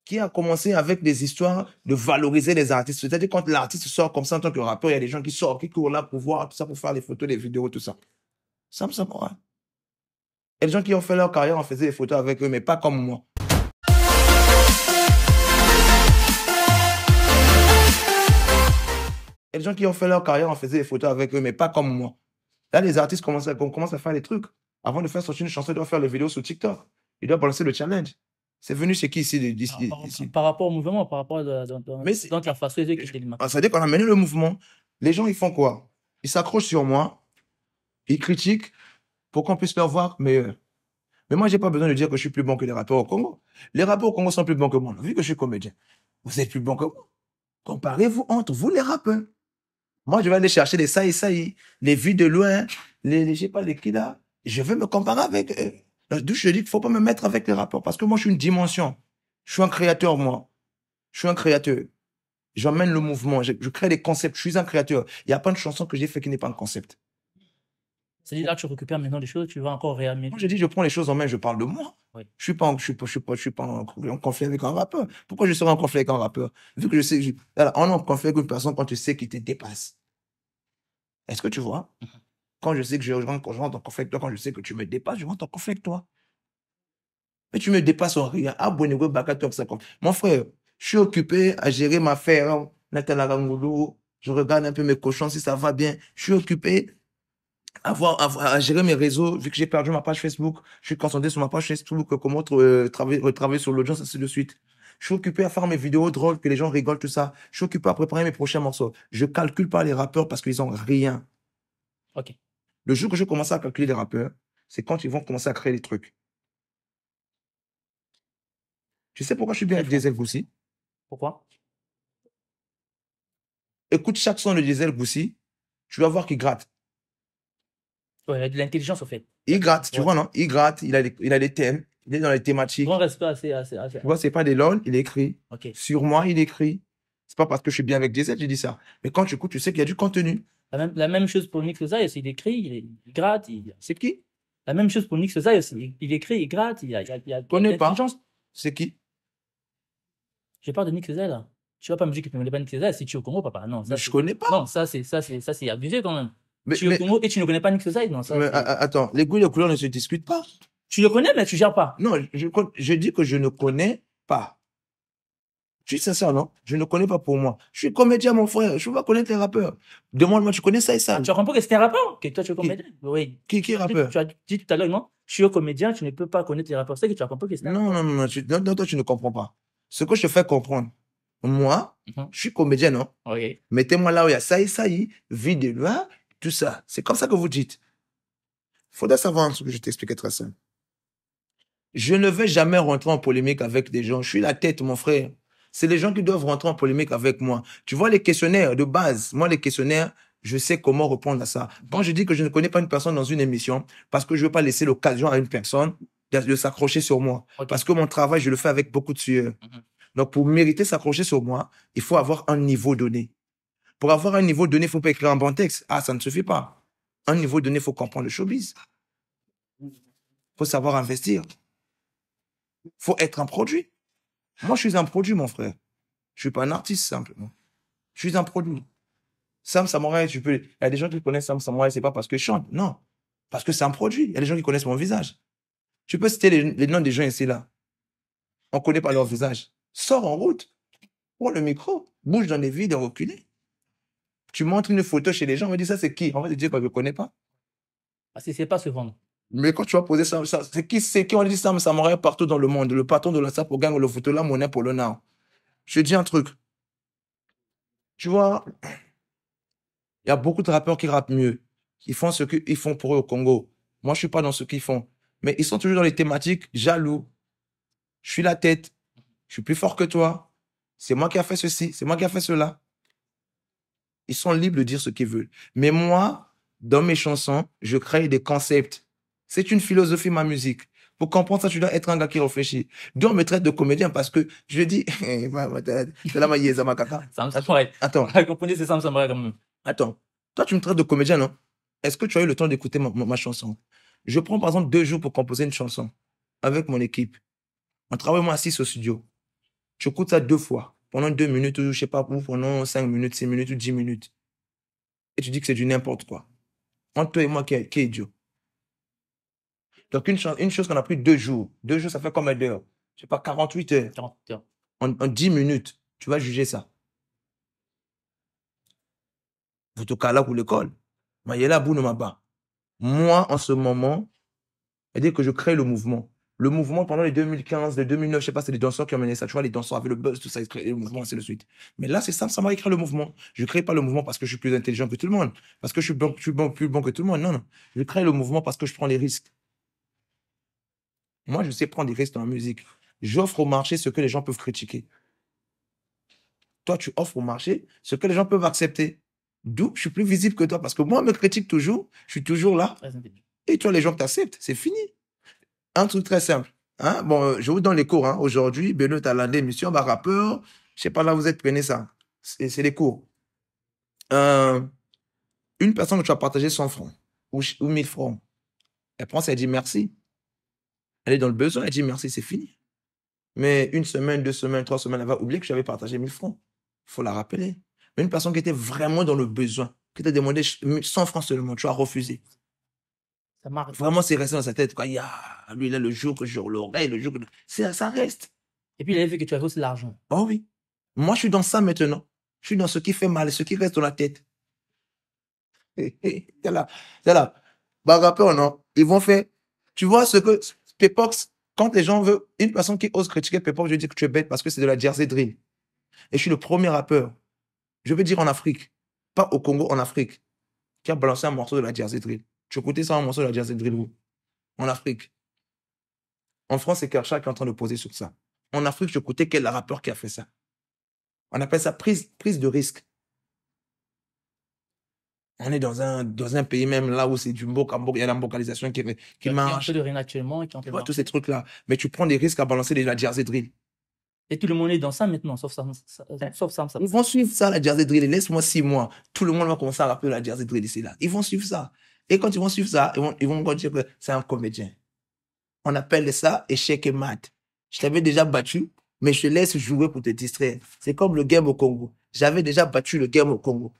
qui a commencé avec des histoires de valoriser les artistes. C'est-à-dire quand l'artiste sort comme ça en tant que rappeur, il y a des gens qui sortent, qui courent là pour voir tout ça, pour faire des photos, des vidéos, tout ça. Sam Samora. Il y a des gens qui ont fait leur carrière, on faisait des photos avec eux, mais pas comme moi. Il y a des gens qui ont fait leur carrière, on faisait des photos avec eux, mais pas comme moi. Là, les artistes commencent à faire des trucs. Avant de faire sortir une chanson, ils doivent faire les vidéos sur TikTok. Ils doivent balancer le challenge. C'est venu chez qui ici, Par rapport au mouvement, par rapport à donc la façon de ça veut dire qu'on a mené le mouvement. Les gens, ils font quoi? Ils s'accrochent sur moi, ils critiquent pour qu'on puisse leur voir meilleur. Mais moi, j'ai pas besoin de dire que je suis plus bon que les rappeurs au Congo. Les rappeurs au Congo sont plus bons que moi. Vu que je suis comédien, vous êtes plus bons que moi. Comparez-vous entre vous, les rappeurs. Moi, je vais aller chercher les saï, les vues de loin, je sais pas, les qui là. Je vais me comparer avec eux. D'où je dis qu'il faut pas me mettre avec les rappeurs. Parce que moi, je suis une dimension. Je suis un créateur, moi. Je suis un créateur. J'emmène le mouvement. Je crée des concepts. Je suis un créateur. Il n'y a pas de chanson que j'ai fait qui n'est pas un concept. C'est-à-dire là, tu récupères maintenant des choses, tu vas encore réaméliorer. Moi, je dis, je prends les choses en main, je parle de moi. Oui. Je suis pas en conflit avec un rappeur. Pourquoi je serais en conflit avec un rappeur? Vu que je sais, on est en conflit avec une personne quand tu sais qu'il te dépasse. Est-ce que tu vois? Quand je sais que je rentre en conflit avec toi, quand je sais que tu me dépasses, je rentre en conflit avec toi. Mais tu me dépasses en rien. Mon frère, je suis occupé à gérer ma ferme, je regarde un peu mes cochons si ça va bien. Je suis occupé à gérer mes réseaux, vu que j'ai perdu ma page Facebook. Je suis concentré sur ma page Facebook, comment retravailler sur l'audience, ainsi de suite. Je suis occupé à faire mes vidéos drôles, que les gens rigolent, tout ça. Je suis occupé à préparer mes prochains morceaux. Je calcule pas les rappeurs parce qu'ils ont rien. Ok. Le jour que je commence à calculer les rappeurs, c'est quand ils vont commencer à créer des trucs. Tu sais pourquoi je suis bien avec Diesel Goussi? Pourquoi? Écoute chaque son de Diesel Goussi, tu vas voir qu'il gratte. Ouais, il a de l'intelligence, au fait. Il gratte, tu vois, non? Il gratte, il a des thèmes, il est dans les thématiques. Grand respect assez. Tu vois, c'est pas des lol, il écrit. Ok. Sur moi, il écrit. C'est pas parce que je suis bien avec Diesel, j'ai dit ça. Mais quand tu écoutes, tu sais qu'il y a du contenu. La même chose pour Nix Zay aussi, il écrit, il gratte. C'est qui? La même chose pour Nix Zay aussi, il écrit, il gratte, il y a connais pas. C'est qui? Je parle de Nix Zay là. Tu vas pas me dire que tu ne connais pas Nix Zay si tu es au Congo, papa. Non, ça, je connais pas. Non, ça c'est abusé quand même. Tu es au Congo et tu ne connais pas Nix Zay, non, ça. Mais attends, les goûts et les couleurs ne se discutent pas. Tu le connais, mais tu gères pas. Non, je dis que je ne connais pas. Je suis sincère, non? Je ne connais pas pour moi. Je suis comédien, mon frère. Je ne veux pas connaître les rappeurs. Demande-moi, tu connais ça et ça. Tu as compris que c'était un rappeur? Que toi, tu es comédien? Oui. Qui est rappeur? Tu as dit tout à l'heure, non? Je suis comédien, tu ne peux pas connaître les rappeurs. C'est que tu as compris que c'était un rappeur. Non, toi, tu ne comprends pas. Ce que je te fais comprendre, moi, je suis comédien, non? Oui. Mettez-moi là où il y a ça, vie de loi, tout ça. C'est comme ça que vous dites. Il faudrait savoir un truc que je t'expliquais très simple. Je ne vais jamais rentrer en polémique avec des gens. Je suis la tête, mon frère. C'est les gens qui doivent rentrer en polémique avec moi. Tu vois, les questionnaires de base, moi, les questionnaires, je sais comment répondre à ça. Quand je dis que je ne connais pas une personne dans une émission, parce que je ne veux pas laisser l'occasion à une personne de s'accrocher sur moi. Okay. Parce que mon travail, je le fais avec beaucoup de sueur. Donc, pour mériter s'accrocher sur moi, il faut avoir un niveau donné. Pour avoir un niveau donné, il ne faut pas écrire un bon texte. Ah, ça ne suffit pas. Un niveau donné, il faut comprendre le showbiz. Il faut savoir investir. Il faut être un produit. Moi, je suis un produit, mon frère. Je suis pas un artiste, simplement. Je suis un produit. Sam Samouraï, il y a des gens qui connaissent Sam Samouraï, c'est pas parce que je chante, non. Parce que c'est un produit. Il y a des gens qui connaissent mon visage. Tu peux citer les noms des gens ici, là. On connaît pas leur visage. Sors en route. Prends le micro. Bouge dans les vides et reculez. Tu montres une photo chez les gens, on me dit ça, c'est qui? On va te dire qu'on ne connaît pas. Ah, c'est pas se vendre. Mais quand tu vas poser ça, c'est qui on dit Sam Samouraï partout dans le monde, le patron de la SAP pour gagner le photo là, monnaie pour le nord. Je te dis un truc. Tu vois, il y a beaucoup de rappeurs qui rappent mieux. Ils font ce qu'ils font pour eux au Congo. Moi, je suis pas dans ce qu'ils font. Mais ils sont toujours dans les thématiques jaloux. Je suis la tête. Je suis plus fort que toi. C'est moi qui a fait ceci. C'est moi qui a fait cela. Ils sont libres de dire ce qu'ils veulent. Mais moi, dans mes chansons, je crée des concepts. C'est une philosophie, ma musique. Pour comprendre ça, tu dois être un gars qui réfléchit. D'où on me traite de comédien parce que je dis, c'est la maïe, ça m'a caca. Sam Samouraï. Attends. Vous comprenez, c'est Sam Samouraï quand même. Attends. Toi, tu me traites de comédien, non? Est-ce que tu as eu le temps d'écouter ma chanson? Je prends par exemple 2 jours pour composer une chanson avec mon équipe. On travaille moi 6 au studio. Tu écoutes ça 2 fois, pendant 2 minutes, ou je sais pas, ou pendant 5 minutes, 6 minutes ou 10 minutes. Et tu dis que c'est du n'importe quoi. Entre toi et moi, qui est idiot? Donc, une chose qu'on a pris 2 jours. 2 jours, ça fait combien d'heures? Je sais pas, 48 heures. 40 heures. En 10 minutes, tu vas juger ça. Vous te calez pour l'école. Mais il est là, bout de ma bas. Moi, en ce moment, c'est-à-dire que je crée le mouvement. Le mouvement, pendant les 2015, les 2009, je sais pas, c'est les danseurs qui ont mené ça. Tu vois, les danseurs avaient le buzz, tout ça, ils créaient le mouvement, ainsi de suite. Mais là, c'est simple, ça m'a écrit le mouvement. Je ne crée pas le mouvement parce que je suis plus intelligent que tout le monde, parce que je suis plus bon que tout le monde. Non, non. Je crée le mouvement parce que je prends les risques. Moi, je sais prendre des risques dans la musique. J'offre au marché ce que les gens peuvent critiquer. Toi, tu offres au marché ce que les gens peuvent accepter. D'où je suis plus visible que toi, parce que moi, on me critique toujours, je suis toujours là. Très intelligent. Et toi, les gens t'acceptent, c'est fini. Un truc très simple. Hein? Bon, je vous donne les cours. Hein. Aujourd'hui, Benoît Talandé, mission, rappeur. Je sais pas là où vous êtes, prenez ça. C'est les cours. Une personne que tu as partagé 100 francs ou 1000 francs, elle prend ça, elle dit merci. Elle est dans le besoin, elle dit merci, c'est fini. Mais 1 semaine, 2 semaines, 3 semaines, elle va oublier que j'avais partagé 1000 francs. Il faut la rappeler. Mais une personne qui était vraiment dans le besoin, qui t'a demandé 100 francs seulement, tu as refusé. Ça marche. Vraiment, c'est resté dans sa tête. Quoi. Lui, là, le jour que je l'aurai, le jour que... Ça reste. Et puis, il avait vu que tu avais aussi l'argent. Oh oui. Moi, je suis dans ça maintenant. Je suis dans ce qui fait mal, ce qui reste dans la tête. C'est là. C'est là. Bah, rappeur, non. Ils vont faire. Tu vois ce que. Pepox, quand les gens veulent. Une personne qui ose critiquer Pepox, je dis que tu es bête parce que c'est de la Jersey Drill. Et je suis le premier rappeur. Je veux dire en Afrique. Pas au Congo, en Afrique. Qui a balancé un morceau de la Jersey Drill. Tu écoutais ça, un morceau de la Jersey Drill où? En Afrique. En France, c'est Kershaw qui est en train de poser sur ça. En Afrique, je écoutais quel rappeur qui a fait ça. On appelle ça prise de risque. On est dans un pays même là où c'est du mboka, il y a la mbokalisation qui marche. Qui est en train de rire actuellement et qui est en train Tu de vois, tous marcher. ces trucs-là. Mais tu prends des risques à balancer de la Jersey Drill. Et tout le monde est dans ça maintenant, sauf Sam. Sauf Sam. Ils vont suivre ça, la Jersey Drill. Laisse-moi 6 mois. Tout le monde va commencer à rappeler la Jersey Drill ici, là. Ils vont suivre ça. Et quand ils vont suivre ça, ils vont dire que c'est un comédien. On appelle ça échec et mat. Je t'avais déjà battu, mais je te laisse jouer pour te distraire. C'est comme le game au Congo. J'avais déjà battu le game au Congo.